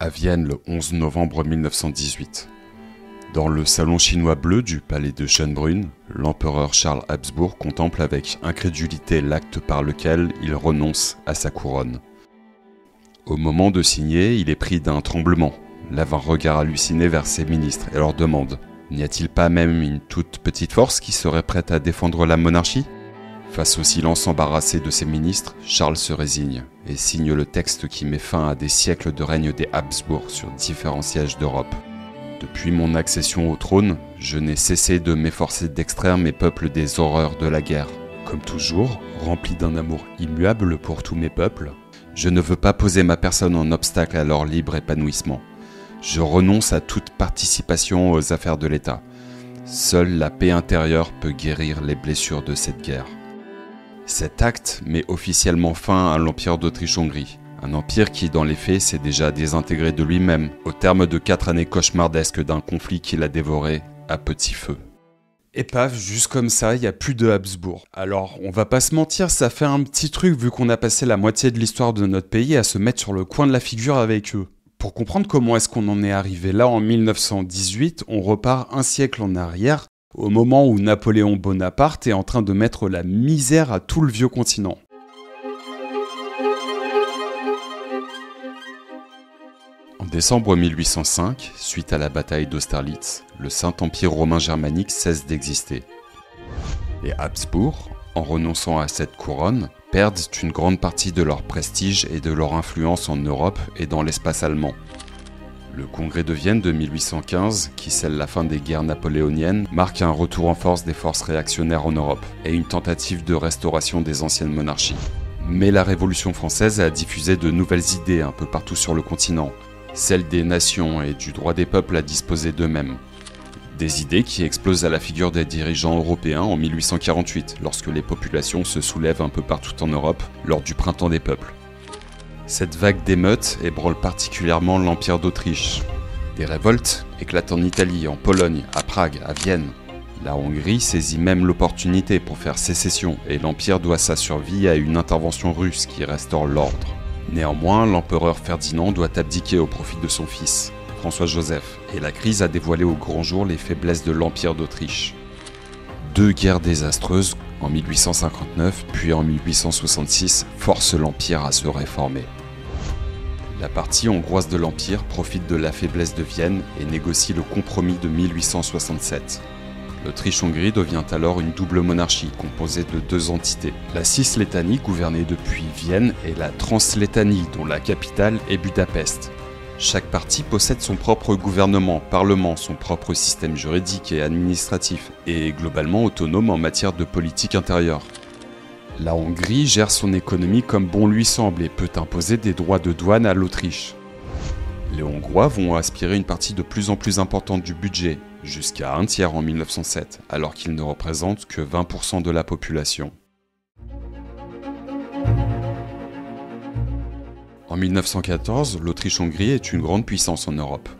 À Vienne, le 11 novembre 1918. Dans le salon chinois bleu du palais de Schönbrunn, l'empereur Charles Habsbourg contemple avec incrédulité l'acte par lequel il renonce à sa couronne. Au moment de signer, il est pris d'un tremblement, lève un regard halluciné vers ses ministres et leur demande « N'y a-t-il pas même une toute petite force qui serait prête à défendre la monarchie ?» Face au silence embarrassé de ses ministres, Charles se résigne et signe le texte qui met fin à des siècles de règne des Habsbourg sur différents sièges d'Europe. Depuis mon accession au trône, je n'ai cessé de m'efforcer d'extraire mes peuples des horreurs de la guerre. Comme toujours, rempli d'un amour immuable pour tous mes peuples, je ne veux pas poser ma personne en obstacle à leur libre épanouissement. Je renonce à toute participation aux affaires de l'État. Seule la paix intérieure peut guérir les blessures de cette guerre. Cet acte met officiellement fin à l'Empire d'Autriche-Hongrie, un empire qui, dans les faits, s'est déjà désintégré de lui-même, au terme de 4 années cauchemardesques d'un conflit qu'il a dévoré à petit feu. Et paf, juste comme ça, il n'y a plus de Habsbourg. Alors, on va pas se mentir, ça fait un petit truc vu qu'on a passé la moitié de l'histoire de notre pays à se mettre sur le coin de la figure avec eux. Pour comprendre comment est-ce qu'on en est arrivé là en 1918, on repart un siècle en arrière, au moment où Napoléon Bonaparte est en train de mettre la misère à tout le vieux continent. En décembre 1805, suite à la bataille d'Austerlitz, le Saint-Empire romain germanique cesse d'exister. Les Habsbourg, en renonçant à cette couronne, perdent une grande partie de leur prestige et de leur influence en Europe et dans l'espace allemand. Le congrès de Vienne de 1815, qui scelle la fin des guerres napoléoniennes, marque un retour en force des forces réactionnaires en Europe et une tentative de restauration des anciennes monarchies. Mais la Révolution française a diffusé de nouvelles idées un peu partout sur le continent, celles des nations et du droit des peuples à disposer d'eux-mêmes. Des idées qui explosent à la figure des dirigeants européens en 1848, lorsque les populations se soulèvent un peu partout en Europe lors du Printemps des peuples. Cette vague d'émeutes ébranle particulièrement l'Empire d'Autriche. Des révoltes éclatent en Italie, en Pologne, à Prague, à Vienne. La Hongrie saisit même l'opportunité pour faire sécession et l'Empire doit sa survie à une intervention russe qui restaure l'ordre. Néanmoins, l'empereur Ferdinand doit abdiquer au profit de son fils, François-Joseph, et la crise a dévoilé au grand jour les faiblesses de l'Empire d'Autriche. 2 guerres désastreuses, en 1859 puis en 1866, forcent l'Empire à se réformer. La partie hongroise de l'Empire profite de la faiblesse de Vienne et négocie le compromis de 1867. L'Autriche-Hongrie devient alors une double monarchie composée de 2 entités. La Cislétanie, gouvernée depuis Vienne, et la Translétanie, dont la capitale est Budapest. Chaque partie possède son propre gouvernement, parlement, son propre système juridique et administratif, et est globalement autonome en matière de politique intérieure. La Hongrie gère son économie comme bon lui semble et peut imposer des droits de douane à l'Autriche. Les Hongrois vont aspirer une partie de plus en plus importante du budget, jusqu'à 1/3 en 1907, alors qu'ils ne représentent que 20% de la population. En 1914, l'Autriche-Hongrie est une grande puissance en Europe.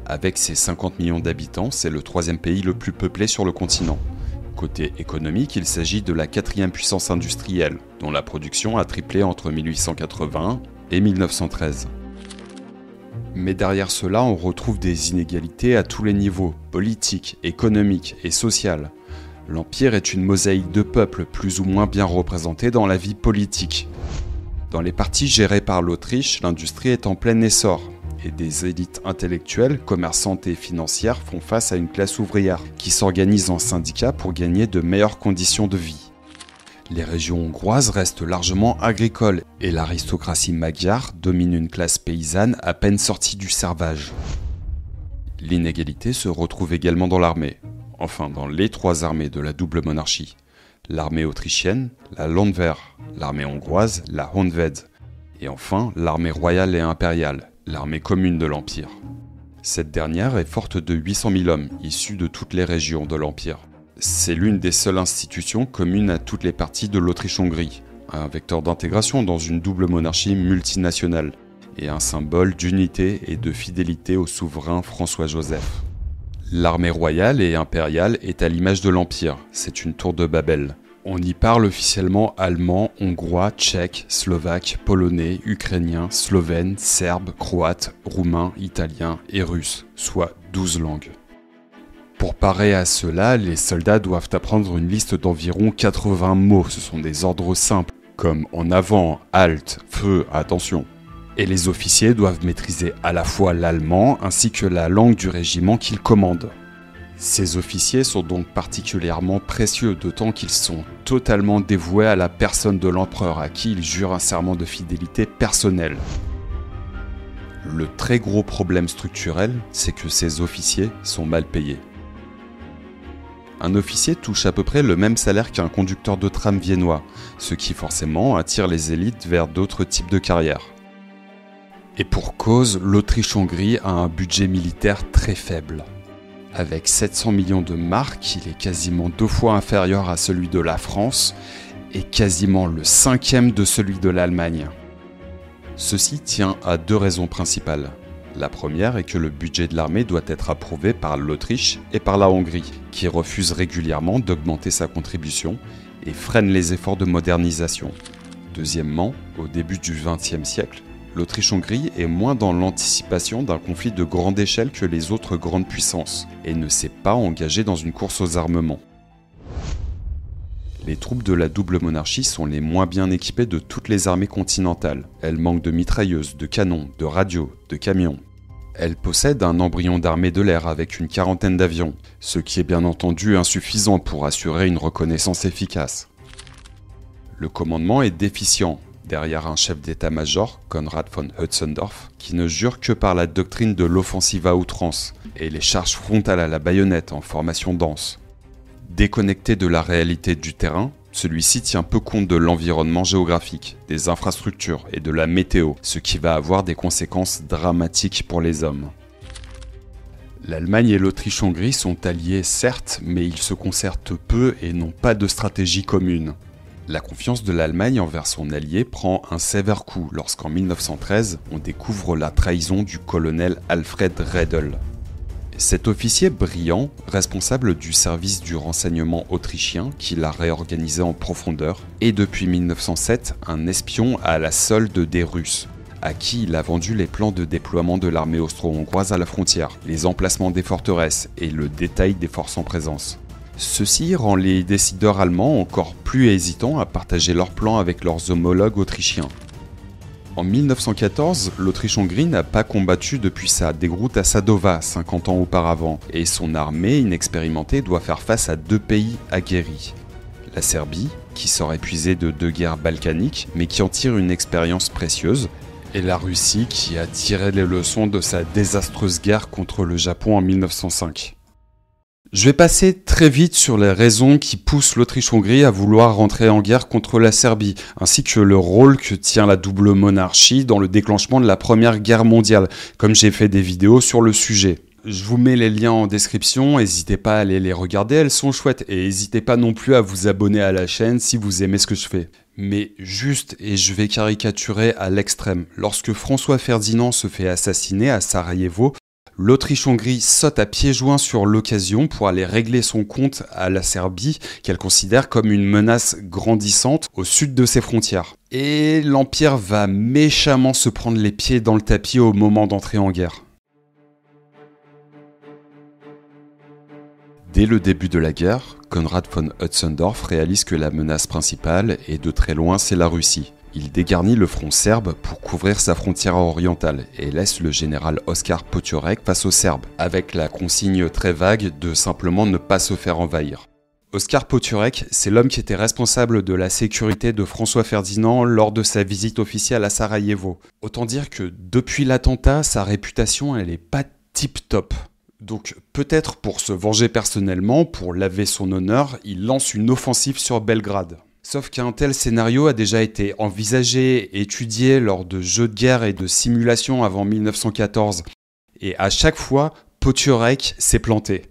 Avec ses 50 millions d'habitants, c'est le 3e pays le plus peuplé sur le continent. Côté économique, il s'agit de la 4e puissance industrielle, dont la production a triplé entre 1881 et 1913. Mais derrière cela, on retrouve des inégalités à tous les niveaux, politiques, économiques et sociales. L'Empire est une mosaïque de peuples plus ou moins bien représentés dans la vie politique. Dans les parties gérées par l'Autriche, l'industrie est en plein essor, et des élites intellectuelles, commerçantes et financières font face à une classe ouvrière qui s'organise en syndicats pour gagner de meilleures conditions de vie. Les régions hongroises restent largement agricoles et l'aristocratie magyare domine une classe paysanne à peine sortie du servage. L'inégalité se retrouve également dans l'armée, enfin dans les 3 armées de la double monarchie. L'armée autrichienne, la Landwehr, l'armée hongroise, la Honved, et enfin l'armée royale et impériale, l'armée commune de l'Empire. Cette dernière est forte de 800 000 hommes, issus de toutes les régions de l'Empire. C'est l'une des seules institutions communes à toutes les parties de l'Autriche-Hongrie, un vecteur d'intégration dans une double monarchie multinationale, et un symbole d'unité et de fidélité au souverain François-Joseph. L'armée royale et impériale est à l'image de l'Empire, c'est une tour de Babel. On y parle officiellement allemand, hongrois, tchèque, slovaque, polonais, ukrainien, slovène, serbe, croate, roumain, italien et russe, soit 12 langues. Pour parer à cela, les soldats doivent apprendre une liste d'environ 80 mots, ce sont des ordres simples, comme en avant, halte, feu, attention. Et les officiers doivent maîtriser à la fois l'allemand ainsi que la langue du régiment qu'ils commandent. Ces officiers sont donc particulièrement précieux, d'autant qu'ils sont totalement dévoués à la personne de l'empereur, à qui ils jurent un serment de fidélité personnelle. Le très gros problème structurel, c'est que ces officiers sont mal payés. Un officier touche à peu près le même salaire qu'un conducteur de tram viennois, ce qui forcément attire les élites vers d'autres types de carrières. Et pour cause, l'Autriche-Hongrie a un budget militaire très faible. Avec 700 millions de marks, il est quasiment 2 fois inférieur à celui de la France et quasiment le 5e de celui de l'Allemagne. Ceci tient à 2 raisons principales. La première est que le budget de l'armée doit être approuvé par l'Autriche et par la Hongrie, qui refusent régulièrement d'augmenter sa contribution et freinent les efforts de modernisation. Deuxièmement, au début du XXe siècle, l'Autriche-Hongrie est moins dans l'anticipation d'un conflit de grande échelle que les autres grandes puissances et ne s'est pas engagée dans une course aux armements. Les troupes de la double monarchie sont les moins bien équipées de toutes les armées continentales. Elles manquent de mitrailleuses, de canons, de radios, de camions. Elles possèdent un embryon d'armée de l'air avec une 40aine d'avions, ce qui est bien entendu insuffisant pour assurer une reconnaissance efficace. Le commandement est déficient, derrière un chef d'état-major, Konrad von Hötzendorf, qui ne jure que par la doctrine de l'offensive à outrance et les charges frontales à la baïonnette en formation dense. Déconnecté de la réalité du terrain, celui-ci tient peu compte de l'environnement géographique, des infrastructures et de la météo, ce qui va avoir des conséquences dramatiques pour les hommes. L'Allemagne et l'Autriche-Hongrie sont alliés certes, mais ils se concertent peu et n'ont pas de stratégie commune. La confiance de l'Allemagne envers son allié prend un sévère coup lorsqu'en 1913, on découvre la trahison du colonel Alfred Riedel. Cet officier brillant, responsable du service du renseignement autrichien qui l'a réorganisé en profondeur, est depuis 1907 un espion à la solde des Russes, à qui il a vendu les plans de déploiement de l'armée austro-hongroise à la frontière, les emplacements des forteresses et le détail des forces en présence. Ceci rend les décideurs allemands encore plus hésitants à partager leurs plans avec leurs homologues autrichiens. En 1914, l'Autriche-Hongrie n'a pas combattu depuis sa déroute à Sadova 50 ans auparavant, et son armée inexpérimentée doit faire face à 2 pays aguerris. La Serbie, qui sort épuisée de 2 guerres balkaniques, mais qui en tire une expérience précieuse, et la Russie qui a tiré les leçons de sa désastreuse guerre contre le Japon en 1905. Je vais passer très vite sur les raisons qui poussent l'Autriche-Hongrie à vouloir rentrer en guerre contre la Serbie, ainsi que le rôle que tient la double monarchie dans le déclenchement de la Première Guerre mondiale, comme j'ai fait des vidéos sur le sujet. Je vous mets les liens en description, n'hésitez pas à aller les regarder, elles sont chouettes, et n'hésitez pas non plus à vous abonner à la chaîne si vous aimez ce que je fais. Mais juste, et je vais caricaturer à l'extrême, lorsque François Ferdinand se fait assassiner à Sarajevo, l'Autriche-Hongrie saute à pieds joints sur l'occasion pour aller régler son compte à la Serbie, qu'elle considère comme une menace grandissante au sud de ses frontières. Et l'Empire va méchamment se prendre les pieds dans le tapis au moment d'entrer en guerre. Dès le début de la guerre, Konrad von Hötzendorf réalise que la menace principale, et de très loin, c'est la Russie. Il dégarnit le front serbe pour couvrir sa frontière orientale et laisse le général Oskar Potiorek face aux Serbes, avec la consigne très vague de simplement ne pas se faire envahir. Oskar Potiorek, c'est l'homme qui était responsable de la sécurité de François Ferdinand lors de sa visite officielle à Sarajevo. Autant dire que depuis l'attentat, sa réputation elle est pas tip-top. Donc peut-être pour se venger personnellement, pour laver son honneur, il lance une offensive sur Belgrade. Sauf qu'un tel scénario a déjà été envisagé et étudié lors de jeux de guerre et de simulations avant 1914. Et à chaque fois, Potiorek s'est planté.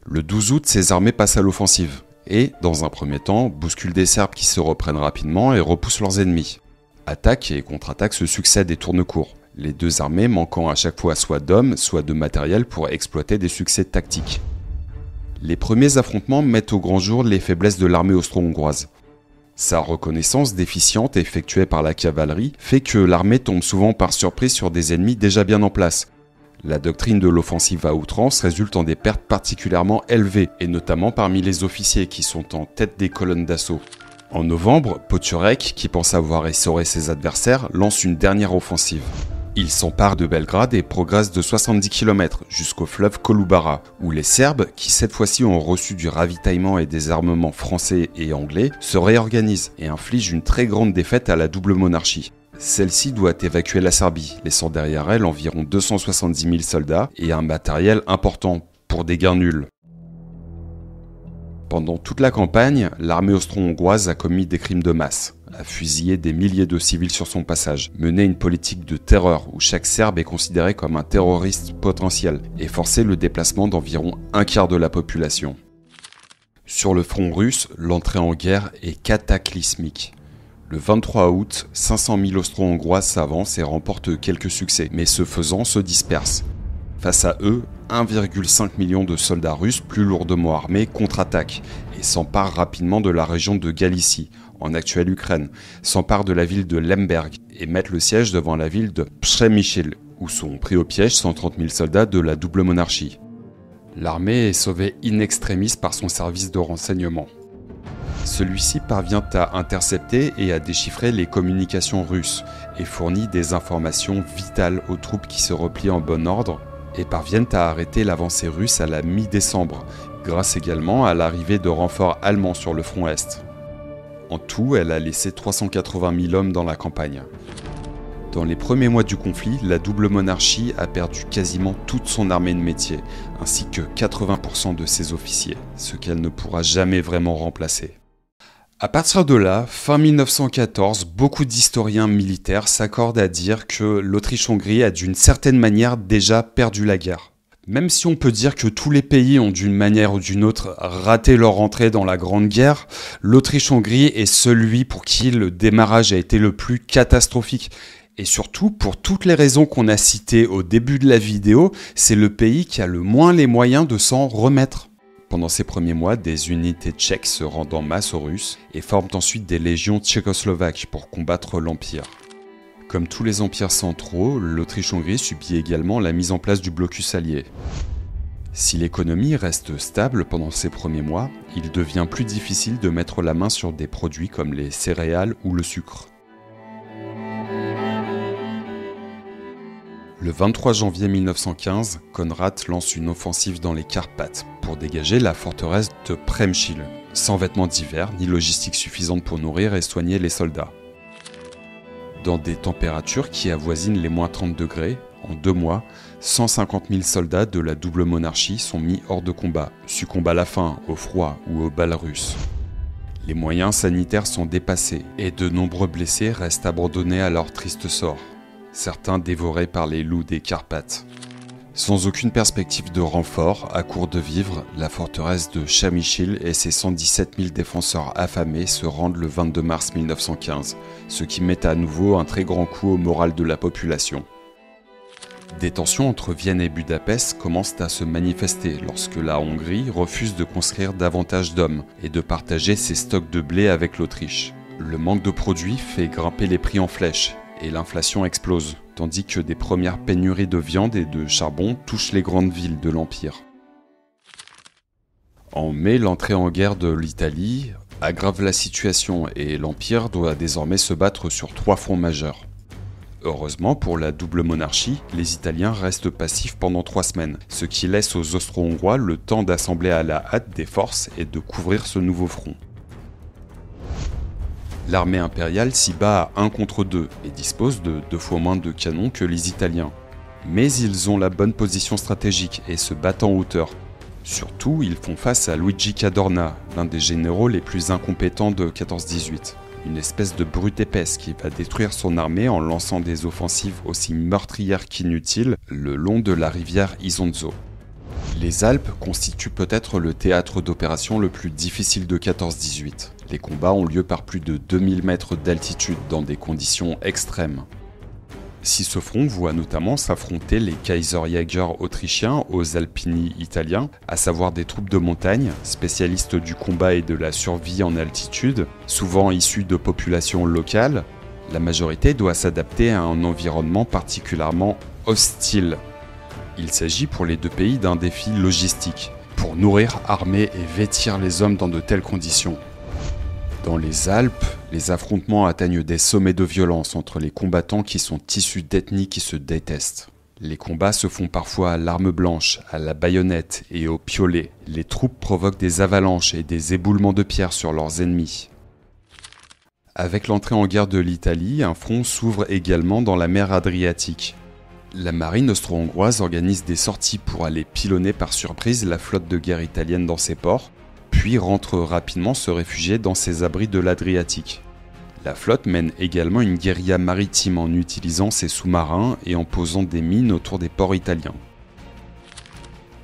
Le 12 août, ses armées passent à l'offensive. Et, dans un premier temps, bousculent des Serbes qui se reprennent rapidement et repoussent leurs ennemis. Attaques et contre-attaques se succèdent et tournent court. Les 2 armées manquant à chaque fois soit d'hommes, soit de matériel pour exploiter des succès tactiques. Les premiers affrontements mettent au grand jour les faiblesses de l'armée austro-hongroise. Sa reconnaissance déficiente effectuée par la cavalerie fait que l'armée tombe souvent par surprise sur des ennemis déjà bien en place. La doctrine de l'offensive à outrance résulte en des pertes particulièrement élevées, et notamment parmi les officiers qui sont en tête des colonnes d'assaut. En novembre, Potiorek, qui pense avoir essoré ses adversaires, lance une dernière offensive. Il s'empare de Belgrade et progresse de 70 km jusqu'au fleuve Kolubara, où les Serbes, qui cette fois-ci ont reçu du ravitaillement et des armements français et anglais, se réorganisent et infligent une très grande défaite à la double monarchie. Celle-ci doit évacuer la Serbie, laissant derrière elle environ 270 000 soldats et un matériel important pour des guerres nulles. Pendant toute la campagne, l'armée austro-hongroise a commis des crimes de masse, a fusillé des milliers de civils sur son passage, mené une politique de terreur où chaque Serbe est considéré comme un terroriste potentiel et forcé le déplacement d'environ un quart de la population. Sur le front russe, l'entrée en guerre est cataclysmique. Le 23 août, 500 000 Austro-Hongrois s'avancent et remportent quelques succès, mais ce faisant se dispersent. Face à eux, 1,5 million de soldats russes plus lourdement armés contre-attaquent et s'emparent rapidement de la région de Galicie, en actuelle Ukraine, s'emparent de la ville de Lemberg et mettent le siège devant la ville de Przemyśl, où sont pris au piège 130 000 soldats de la double monarchie. L'armée est sauvée in extremis par son service de renseignement. Celui-ci parvient à intercepter et à déchiffrer les communications russes et fournit des informations vitales aux troupes qui se replient en bon ordre et parviennent à arrêter l'avancée russe à la mi-décembre, grâce également à l'arrivée de renforts allemands sur le front Est. En tout, elle a laissé 380 000 hommes dans la campagne. Dans les premiers mois du conflit, la double monarchie a perdu quasiment toute son armée de métier, ainsi que 80% de ses officiers, ce qu'elle ne pourra jamais vraiment remplacer. À partir de là, fin 1914, beaucoup d'historiens militaires s'accordent à dire que l'Autriche-Hongrie a d'une certaine manière déjà perdu la guerre. Même si on peut dire que tous les pays ont d'une manière ou d'une autre raté leur entrée dans la Grande Guerre, l'Autriche-Hongrie est celui pour qui le démarrage a été le plus catastrophique. Et surtout, pour toutes les raisons qu'on a citées au début de la vidéo, c'est le pays qui a le moins les moyens de s'en remettre. Pendant ces premiers mois, des unités tchèques se rendent en masse aux Russes et forment ensuite des légions tchécoslovaques pour combattre l'Empire. Comme tous les empires centraux, l'Autriche-Hongrie subit également la mise en place du blocus allié. Si l'économie reste stable pendant ces premiers mois, il devient plus difficile de mettre la main sur des produits comme les céréales ou le sucre. Le 23 janvier 1915, Konrad lance une offensive dans les Carpates pour dégager la forteresse de Przemyśl, sans vêtements d'hiver ni logistique suffisante pour nourrir et soigner les soldats. Dans des températures qui avoisinent les moins 30 degrés, en 2 mois, 150 000 soldats de la double monarchie sont mis hors de combat, succombent à la faim, au froid ou aux balles russes. Les moyens sanitaires sont dépassés et de nombreux blessés restent abandonnés à leur triste sort. Certains dévorés par les loups des Carpates. Sans aucune perspective de renfort, à court de vivres, la forteresse de Przemyśl et ses 117 000 défenseurs affamés se rendent le 22 mars 1915, ce qui met à nouveau un très grand coup au moral de la population. Des tensions entre Vienne et Budapest commencent à se manifester lorsque la Hongrie refuse de conscrire davantage d'hommes et de partager ses stocks de blé avec l'Autriche. Le manque de produits fait grimper les prix en flèche et l'inflation explose, tandis que des premières pénuries de viande et de charbon touchent les grandes villes de l'Empire. En mai, l'entrée en guerre de l'Italie aggrave la situation et l'Empire doit désormais se battre sur 3 fronts majeurs. Heureusement pour la double monarchie, les Italiens restent passifs pendant 3 semaines, ce qui laisse aux Austro-Hongrois le temps d'assembler à la hâte des forces et de couvrir ce nouveau front. L'armée impériale s'y bat à 1 contre 2 et dispose de 2 fois moins de canons que les Italiens. Mais ils ont la bonne position stratégique et se battent en hauteur. Surtout, ils font face à Luigi Cadorna, l'un des généraux les plus incompétents de 14-18. Une espèce de brute épaisse qui va détruire son armée en lançant des offensives aussi meurtrières qu'inutiles le long de la rivière Isonzo. Les Alpes constituent peut-être le théâtre d'opération le plus difficile de 14-18. Les combats ont lieu par plus de 2000 mètres d'altitude dans des conditions extrêmes. Si ce front voit notamment s'affronter les Kaiserjäger autrichiens aux Alpini italiens, à savoir des troupes de montagne, spécialistes du combat et de la survie en altitude, souvent issus de populations locales, la majorité doit s'adapter à un environnement particulièrement hostile. Il s'agit pour les deux pays d'un défi logistique, pour nourrir, armer et vêtir les hommes dans de telles conditions. Dans les Alpes, les affrontements atteignent des sommets de violence entre les combattants qui sont issus d'ethnies qui se détestent. Les combats se font parfois à l'arme blanche, à la baïonnette et au piolet. Les troupes provoquent des avalanches et des éboulements de pierres sur leurs ennemis. Avec l'entrée en guerre de l'Italie, un front s'ouvre également dans la mer Adriatique. La marine austro-hongroise organise des sorties pour aller pilonner par surprise la flotte de guerre italienne dans ses ports, puis rentre rapidement se réfugier dans ses abris de l'Adriatique. La flotte mène également une guérilla maritime en utilisant ses sous-marins et en posant des mines autour des ports italiens.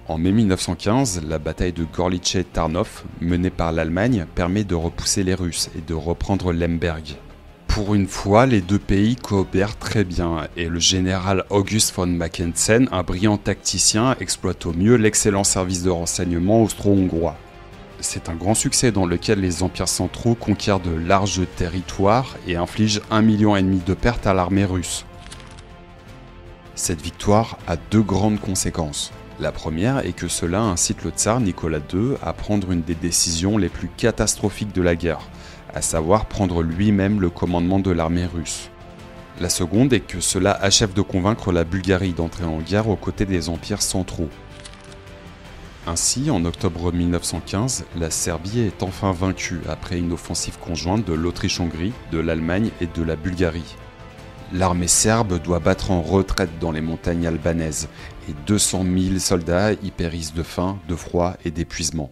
En mai 1915, la bataille de Gorlice-Tarnów, menée par l'Allemagne, permet de repousser les Russes et de reprendre Lemberg. Pour une fois, les deux pays coopèrent très bien et le général August von Mackensen, un brillant tacticien, exploite au mieux l'excellent service de renseignement austro-hongrois. C'est un grand succès dans lequel les empires centraux conquièrent de larges territoires et infligent 1,5 million de pertes à l'armée russe. Cette victoire a deux grandes conséquences. La première est que cela incite le tsar Nicolas II à prendre une des décisions les plus catastrophiques de la guerre, à savoir prendre lui-même le commandement de l'armée russe. La seconde est que cela achève de convaincre la Bulgarie d'entrer en guerre aux côtés des empires centraux. Ainsi, en octobre 1915, la Serbie est enfin vaincue après une offensive conjointe de l'Autriche-Hongrie, de l'Allemagne et de la Bulgarie. L'armée serbe doit battre en retraite dans les montagnes albanaises et 200 000 soldats y périssent de faim, de froid et d'épuisement.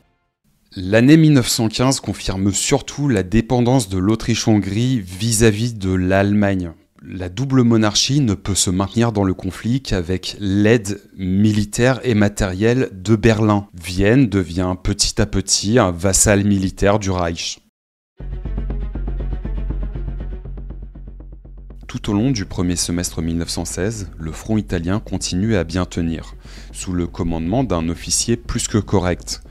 L'année 1915 confirme surtout la dépendance de l'Autriche-Hongrie vis-à-vis de l'Allemagne. La double monarchie ne peut se maintenir dans le conflit qu'avec l'aide militaire et matérielle de Berlin. Vienne devient petit à petit un vassal militaire du Reich. Tout au long du premier semestre 1916, le front italien continue à bien tenir, sous le commandement d'un officier plus que correct,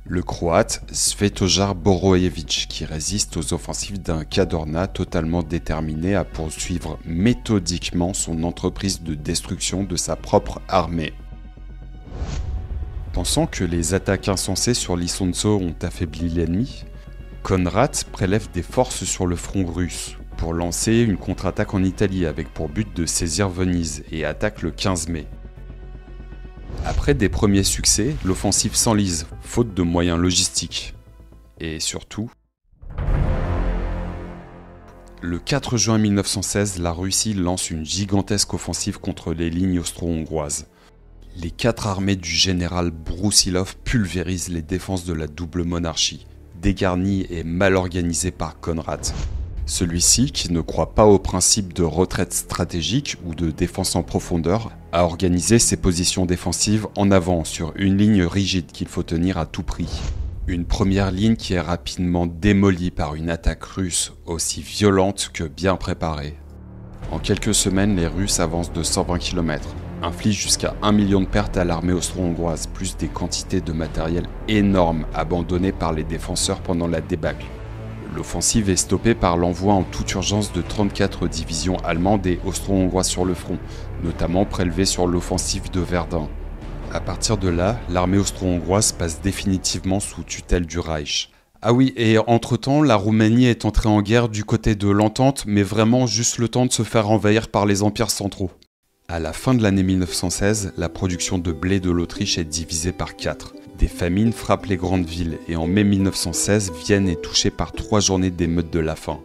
le croate Svetozar Borojević, qui résiste aux offensives d'un Cadorna totalement déterminé à poursuivre méthodiquement son entreprise de destruction de sa propre armée. Pensant que les attaques insensées sur l'Isonzo ont affaibli l'ennemi, Konrad prélève des forces sur le front russe pour lancer une contre-attaque en Italie avec pour but de saisir Venise et attaque le 15 mai. Après des premiers succès, l'offensive s'enlise, faute de moyens logistiques. Et surtout, le 4 juin 1916, la Russie lance une gigantesque offensive contre les lignes austro-hongroises. Les 4 armées du général Brusilov pulvérisent les défenses de la double monarchie, dégarnies et mal organisées par Konrad. Celui-ci, qui ne croit pas au principe de retraite stratégique ou de défense en profondeur, a organisé ses positions défensives en avant sur une ligne rigide qu'il faut tenir à tout prix. Une première ligne qui est rapidement démolie par une attaque russe aussi violente que bien préparée. En quelques semaines, les Russes avancent de 120 km, infligent jusqu'à 1 million de pertes à l'armée austro-hongroise, plus des quantités de matériel énormes abandonnées par les défenseurs pendant la débâcle. L'offensive est stoppée par l'envoi en toute urgence de 34 divisions allemandes et austro-hongroises sur le front, notamment prélevées sur l'offensive de Verdun. À partir de là, l'armée austro-hongroise passe définitivement sous tutelle du Reich. Ah oui, et entre-temps, la Roumanie est entrée en guerre du côté de l'Entente, mais vraiment juste le temps de se faire envahir par les empires centraux. À la fin de l'année 1916, la production de blé de l'Autriche est divisée par 4. Des famines frappent les grandes villes et en mai 1916, Vienne est touchée par 3 journées d'émeutes de la faim.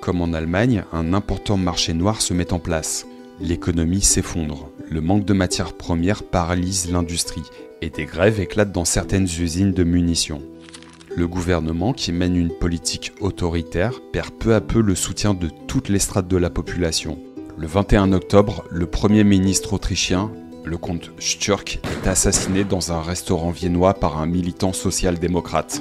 Comme en Allemagne, un important marché noir se met en place. L'économie s'effondre, le manque de matières premières paralyse l'industrie et des grèves éclatent dans certaines usines de munitions. Le gouvernement, qui mène une politique autoritaire, perd peu à peu le soutien de toutes les strates de la population. Le 21 octobre, le premier ministre autrichien, le comte Sturck, est assassiné dans un restaurant viennois par un militant social-démocrate.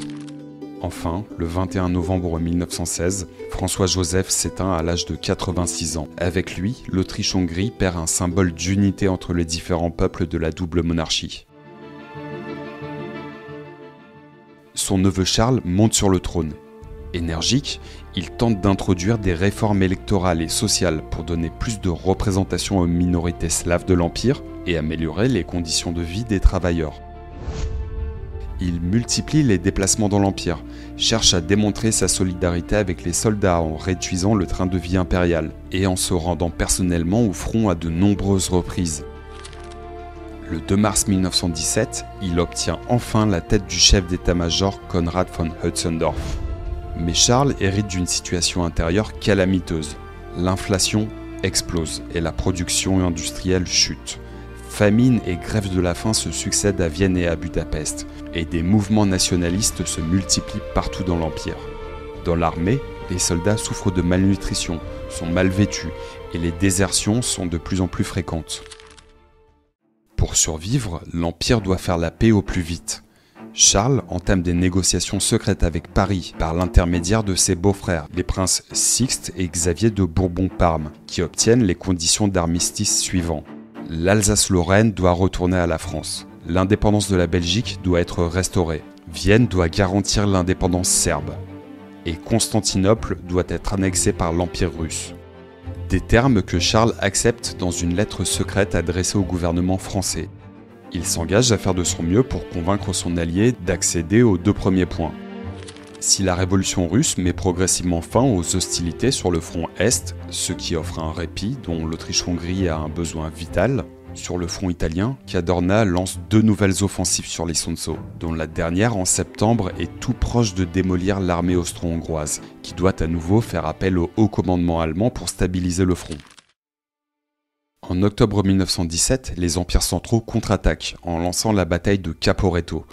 Enfin, le 21 novembre 1916, François-Joseph s'éteint à l'âge de 86 ans. Avec lui, l'Autriche-Hongrie perd un symbole d'unité entre les différents peuples de la double monarchie. Son neveu Charles monte sur le trône. Énergique, il tente d'introduire des réformes électorales et sociales pour donner plus de représentation aux minorités slaves de l'Empire et améliorer les conditions de vie des travailleurs. Il multiplie les déplacements dans l'Empire, cherche à démontrer sa solidarité avec les soldats en réduisant le train de vie impérial et en se rendant personnellement au front à de nombreuses reprises. Le 2 mars 1917, il obtient enfin la tête du chef d'état-major Konrad von Hötzendorf. Mais Charles hérite d'une situation intérieure calamiteuse. L'inflation explose et la production industrielle chute. Famine et grève de la faim se succèdent à Vienne et à Budapest, et des mouvements nationalistes se multiplient partout dans l'Empire. Dans l'armée, les soldats souffrent de malnutrition, sont mal vêtus, et les désertions sont de plus en plus fréquentes. Pour survivre, l'Empire doit faire la paix au plus vite. Charles entame des négociations secrètes avec Paris par l'intermédiaire de ses beaux-frères, les princes Sixte et Xavier de Bourbon-Parme, qui obtiennent les conditions d'armistice suivants. L'Alsace-Lorraine doit retourner à la France. L'indépendance de la Belgique doit être restaurée. Vienne doit garantir l'indépendance serbe. Et Constantinople doit être annexée par l'Empire russe. Des termes que Charles accepte dans une lettre secrète adressée au gouvernement français. Il s'engage à faire de son mieux pour convaincre son allié d'accéder aux deux premiers points. Si la révolution russe met progressivement fin aux hostilités sur le front Est, ce qui offre un répit dont l'Autriche-Hongrie a un besoin vital, sur le front italien, Cadorna lance 2 nouvelles offensives sur l'Isonzo, dont la dernière en septembre est tout proche de démolir l'armée austro-hongroise, qui doit à nouveau faire appel au haut commandement allemand pour stabiliser le front. En octobre 1917, les empires centraux contre-attaquent en lançant la bataille de Caporetto.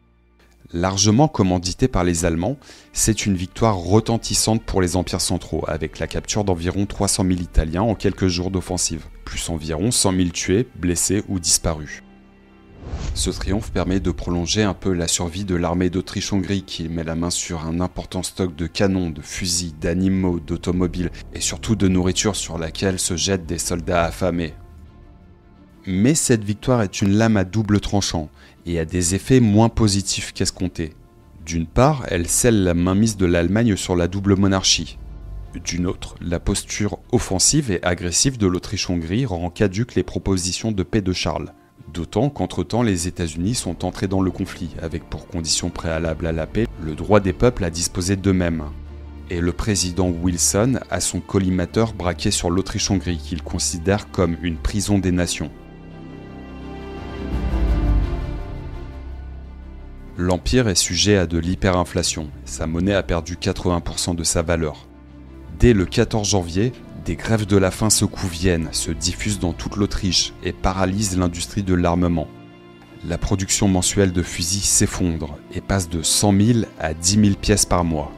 Largement commanditée par les Allemands, c'est une victoire retentissante pour les empires centraux, avec la capture d'environ 300 000 Italiens en quelques jours d'offensive, plus environ 100 000 tués, blessés ou disparus. Ce triomphe permet de prolonger un peu la survie de l'armée d'Autriche-Hongrie qui met la main sur un important stock de canons, de fusils, d'animaux, d'automobiles et surtout de nourriture sur laquelle se jettent des soldats affamés. Mais cette victoire est une lame à double tranchant et a des effets moins positifs qu'escomptés. D'une part, elle scelle la mainmise de l'Allemagne sur la double monarchie. D'une autre, la posture offensive et agressive de l'Autriche-Hongrie rend caduques les propositions de paix de Charles. D'autant qu'entre-temps, les États-Unis sont entrés dans le conflit, avec pour condition préalable à la paix le droit des peuples à disposer d'eux-mêmes. Et le président Wilson a son collimateur braqué sur l'Autriche-Hongrie qu'il considère comme une prison des nations. L'Empire est sujet à de l'hyperinflation, sa monnaie a perdu 80% de sa valeur. Dès le 14 janvier, des grèves de la faim secouent Vienne, se diffusent dans toute l'Autriche et paralysent l'industrie de l'armement. La production mensuelle de fusils s'effondre et passe de 100 000 à 10 000 pièces par mois.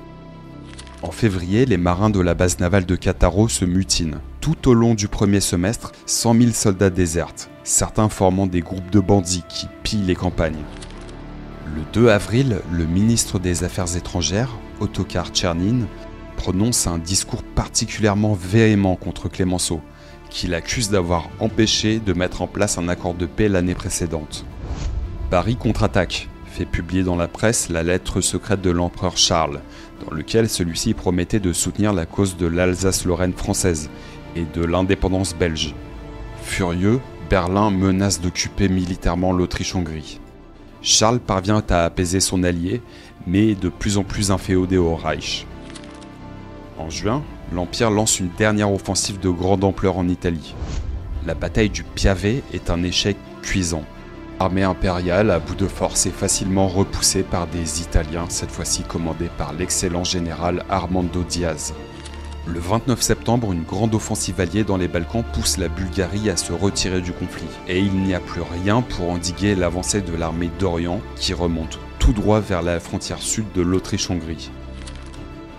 En février, les marins de la base navale de Cattaro se mutinent. Tout au long du premier semestre, 100 000 soldats désertent, certains formant des groupes de bandits qui pillent les campagnes. Le 2 avril, le ministre des Affaires étrangères, Ottokar Tchernin, prononce un discours particulièrement véhément contre Clémenceau, qu'il accuse d'avoir empêché de mettre en place un accord de paix l'année précédente. Paris contre-attaque, fait publier dans la presse la lettre secrète de l'empereur Charles, dans laquelle celui-ci promettait de soutenir la cause de l'Alsace-Lorraine française et de l'indépendance belge. Furieux, Berlin menace d'occuper militairement l'Autriche-Hongrie. Charles parvient à apaiser son allié, mais est de plus en plus inféodé au Reich. En juin, l'Empire lance une dernière offensive de grande ampleur en Italie. La bataille du Piave est un échec cuisant. L'armée impériale, à bout de force, est facilement repoussée par des Italiens, cette fois-ci commandés par l'excellent général Armando Diaz. Le 29 septembre, une grande offensive alliée dans les Balkans pousse la Bulgarie à se retirer du conflit. Et il n'y a plus rien pour endiguer l'avancée de l'armée d'Orient qui remonte tout droit vers la frontière sud de l'Autriche-Hongrie.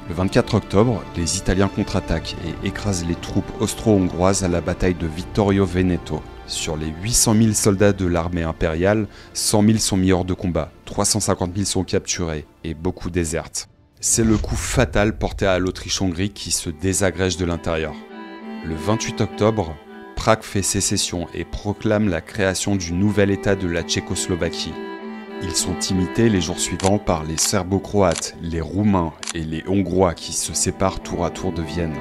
Le 24 octobre, les Italiens contre-attaquent et écrasent les troupes austro-hongroises à la bataille de Vittorio Veneto. Sur les 800 000 soldats de l'armée impériale, 100 000 sont mis hors de combat, 350 000 sont capturés et beaucoup désertent. C'est le coup fatal porté à l'Autriche-Hongrie qui se désagrège de l'intérieur. Le 28 octobre, Prague fait sécession et proclame la création du nouvel État de la Tchécoslovaquie. Ils sont imités les jours suivants par les Serbo-Croates, les Roumains et les Hongrois qui se séparent tour à tour de Vienne.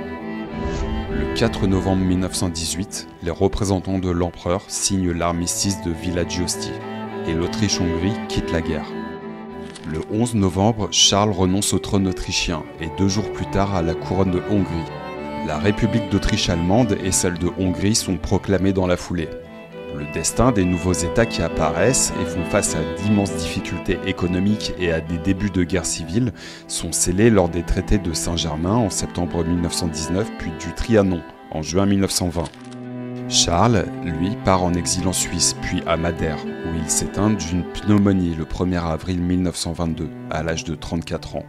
Le 4 novembre 1918, les représentants de l'empereur signent l'armistice de Villagiosti et l'Autriche-Hongrie quitte la guerre. Le 11 novembre, Charles renonce au trône autrichien et 2 jours plus tard à la couronne de Hongrie. La République d'Autriche allemande et celle de Hongrie sont proclamées dans la foulée. Le destin des nouveaux États qui apparaissent et font face à d'immenses difficultés économiques et à des débuts de guerre civile sont scellés lors des traités de Saint-Germain en septembre 1919 puis du Trianon en juin 1920. Charles, lui, part en exil en Suisse puis à Madère où il s'éteint d'une pneumonie le 1er avril 1922 à l'âge de 34 ans.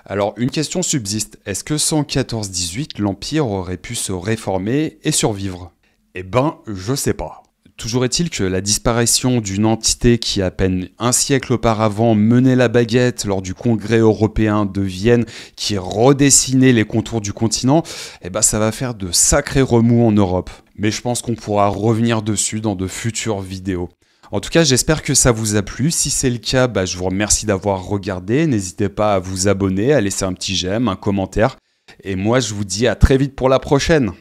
Alors une question subsiste, est-ce que sans 14-18 l'Empire aurait pu se réformer et survivre ? Eh ben, je sais pas. Toujours est-il que la disparition d'une entité qui à peine un siècle auparavant menait la baguette lors du Congrès européen de Vienne qui redessinait les contours du continent, eh ben ça va faire de sacrés remous en Europe. Mais je pense qu'on pourra revenir dessus dans de futures vidéos. En tout cas, j'espère que ça vous a plu. Si c'est le cas, je vous remercie d'avoir regardé. N'hésitez pas à vous abonner, à laisser un petit j'aime, un commentaire. Et moi, je vous dis à très vite pour la prochaine.